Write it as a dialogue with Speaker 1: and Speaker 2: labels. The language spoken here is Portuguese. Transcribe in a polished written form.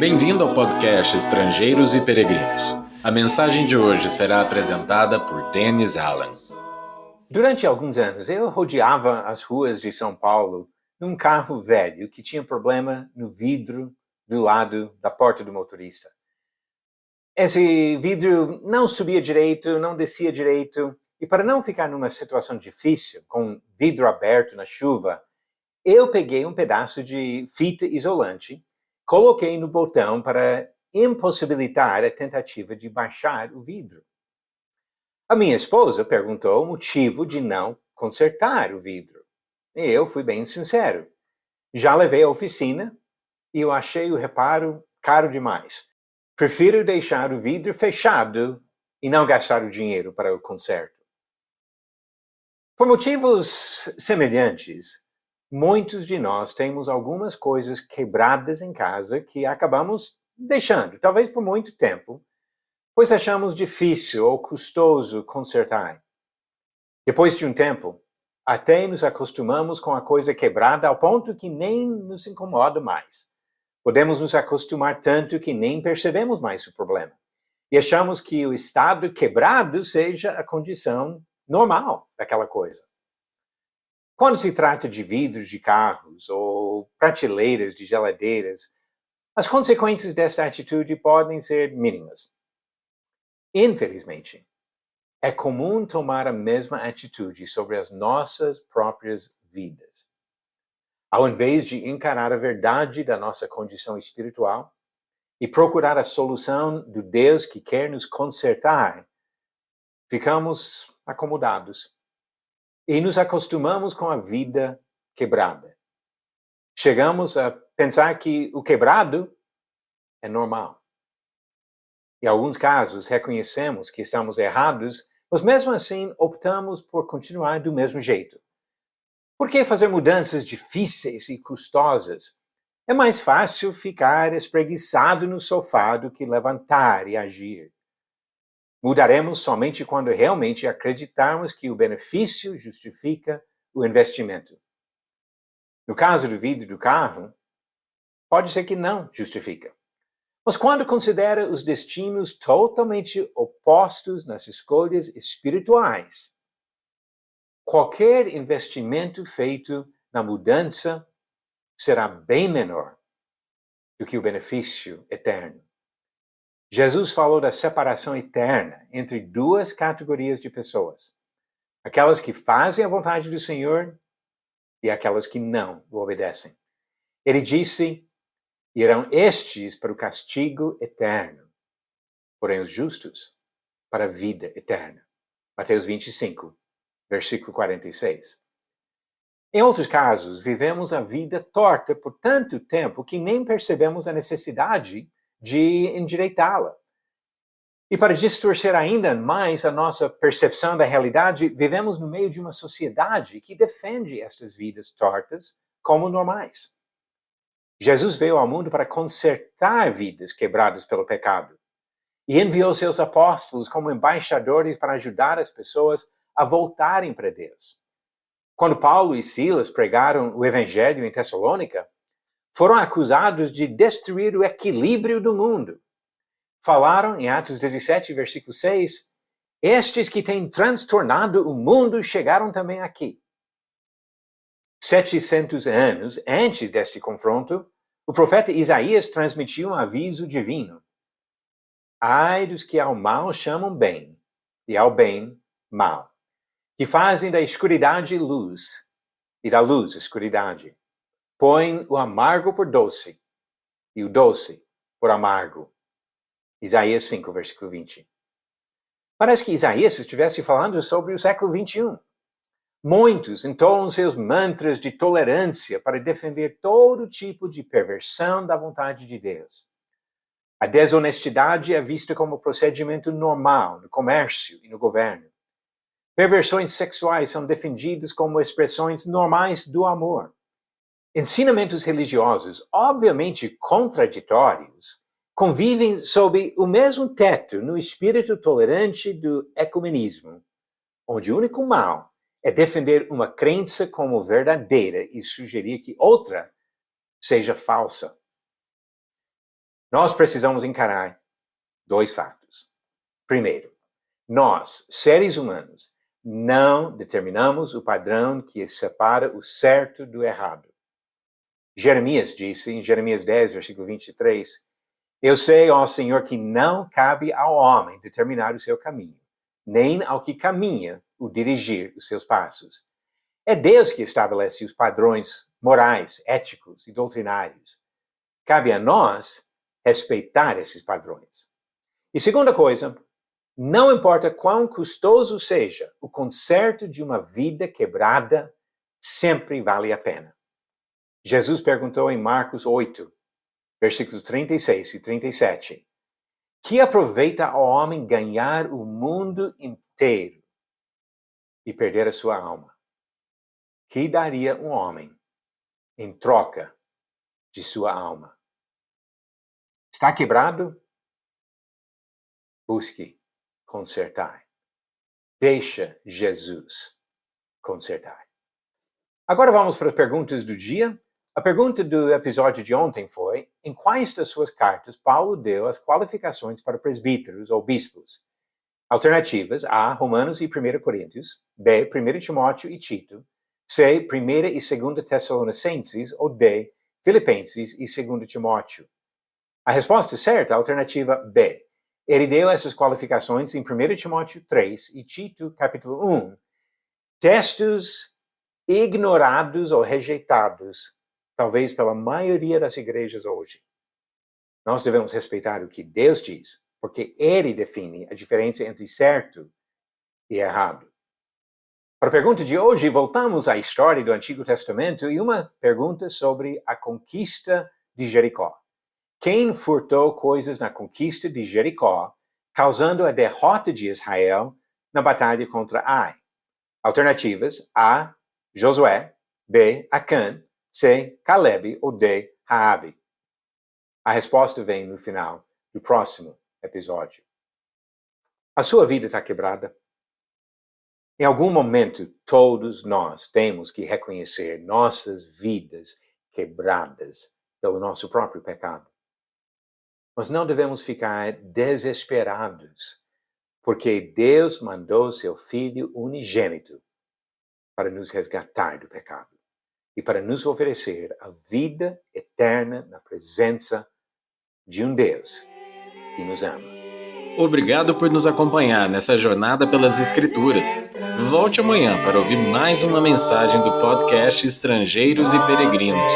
Speaker 1: Bem-vindo ao podcast Estrangeiros e Peregrinos. A mensagem de hoje será apresentada por Dennis Allen.
Speaker 2: Durante alguns anos, eu rodeava as ruas de São Paulo num carro velho que tinha problema no vidro do lado da porta do motorista. Esse vidro não subia direito, não descia direito, e para não ficar numa situação difícil, com vidro aberto na chuva, eu peguei um pedaço de fita isolante, coloquei no botão para impossibilitar a tentativa de baixar o vidro. A minha esposa perguntou o motivo de não consertar o vidro. E eu fui bem sincero. Já levei à oficina e eu achei o reparo caro demais. Prefiro deixar o vidro fechado e não gastar o dinheiro para o conserto. Por motivos semelhantes, muitos de nós temos algumas coisas quebradas em casa que acabamos deixando, talvez por muito tempo, pois achamos difícil ou custoso consertar. Depois de um tempo, até nos acostumamos com a coisa quebrada ao ponto que nem nos incomoda mais. Podemos nos acostumar tanto que nem percebemos mais o problema. E achamos que o estado quebrado seja a condição normal daquela coisa. Quando se trata de vidros de carros ou prateleiras de geladeiras, as consequências desta atitude podem ser mínimas. Infelizmente, é comum tomar a mesma atitude sobre as nossas próprias vidas. Ao invés de encarar a verdade da nossa condição espiritual e procurar a solução do Deus que quer nos consertar, ficamos acomodados e nos acostumamos com a vida quebrada. Chegamos a pensar que o quebrado é normal. Em alguns casos, reconhecemos que estamos errados, mas mesmo assim optamos por continuar do mesmo jeito. Por que fazer mudanças difíceis e custosas? É mais fácil ficar espreguiçado no sofá do que levantar e agir. Mudaremos somente quando realmente acreditarmos que o benefício justifica o investimento. No caso do vidro do carro, pode ser que não justifica. Mas quando considera os destinos totalmente opostos nas escolhas espirituais, qualquer investimento feito na mudança será bem menor do que o benefício eterno. Jesus falou da separação eterna entre duas categorias de pessoas: aquelas que fazem a vontade do Senhor e aquelas que não o obedecem. Ele disse: irão estes para o castigo eterno, porém os justos para a vida eterna. Mateus 25, versículo 46. Em outros casos, vivemos a vida torta por tanto tempo que nem percebemos a necessidade de endireitá-la. E para distorcer ainda mais a nossa percepção da realidade, vivemos no meio de uma sociedade que defende estas vidas tortas como normais. Jesus veio ao mundo para consertar vidas quebradas pelo pecado e enviou seus apóstolos como embaixadores para ajudar as pessoas a voltarem para Deus. Quando Paulo e Silas pregaram o evangelho em Tessalônica, foram acusados de destruir o equilíbrio do mundo. Falaram em Atos 17, versículo 6, estes que têm transtornado o mundo chegaram também aqui. 700 anos antes deste confronto, o profeta Isaías transmitiu um aviso divino. Ai dos que ao mal chamam bem, e ao bem, mal, que fazem da escuridade luz, e da luz escuridade. Põem o amargo por doce, e o doce por amargo. Isaías 5, versículo 20. Parece que Isaías estivesse falando sobre o século 21. Muitos entoam seus mantras de tolerância para defender todo tipo de perversão da vontade de Deus. A desonestidade é vista como procedimento normal no comércio e no governo. Perversões sexuais são defendidas como expressões normais do amor. Ensinamentos religiosos, obviamente contraditórios, convivem sob o mesmo teto no espírito tolerante do ecumenismo, onde o único mal é defender uma crença como verdadeira e sugerir que outra seja falsa. Nós precisamos encarar 2 fatos. Primeiro, nós, seres humanos, não determinamos o padrão que separa o certo do errado. Jeremias disse, em Jeremias 10, versículo 23, eu sei, ó Senhor, que não cabe ao homem determinar o seu caminho, nem ao que caminha o dirigir os seus passos. É Deus que estabelece os padrões morais, éticos e doutrinários. Cabe a nós respeitar esses padrões. E segunda coisa, não importa quão custoso seja, o conserto de uma vida quebrada sempre vale a pena. Jesus perguntou em Marcos 8, versículos 36 e 37, que aproveita ao homem ganhar o mundo inteiro e perder a sua alma? Que daria um homem em troca de sua alma? Está quebrado? Busque consertar. Deixa Jesus consertar. Agora vamos para as perguntas do dia. A pergunta do episódio de ontem foi: em quais das suas cartas Paulo deu as qualificações para presbíteros ou bispos? Alternativas: A. Romanos e 1 Coríntios, B. 1 Timóteo e Tito, C. 1 e 2 Tessalonicenses, ou D. Filipenses e 2 Timóteo. A resposta certa, a alternativa B. Ele deu essas qualificações em 1 Timóteo 3 e Tito, capítulo 1. Textos ignorados ou rejeitados, talvez pela maioria das igrejas hoje. Nós devemos respeitar o que Deus diz, porque Ele define a diferença entre certo e errado. Para a pergunta de hoje, voltamos à história do Antigo Testamento e uma pergunta sobre a conquista de Jericó. Quem furtou coisas na conquista de Jericó, causando a derrota de Israel na batalha contra Ai? Alternativas: A. Josué, B. Acã, C. Caleb ou D. Raabe. A resposta vem no final do próximo episódio. A sua vida está quebrada? Em algum momento, todos nós temos que reconhecer nossas vidas quebradas pelo nosso próprio pecado. Nós não devemos ficar desesperados, porque Deus mandou seu Filho unigênito para nos resgatar do pecado e para nos oferecer a vida eterna na presença de um Deus que nos ama.
Speaker 1: Obrigado por nos acompanhar nessa jornada pelas Escrituras. Volte amanhã para ouvir mais uma mensagem do podcast Estrangeiros e Peregrinos.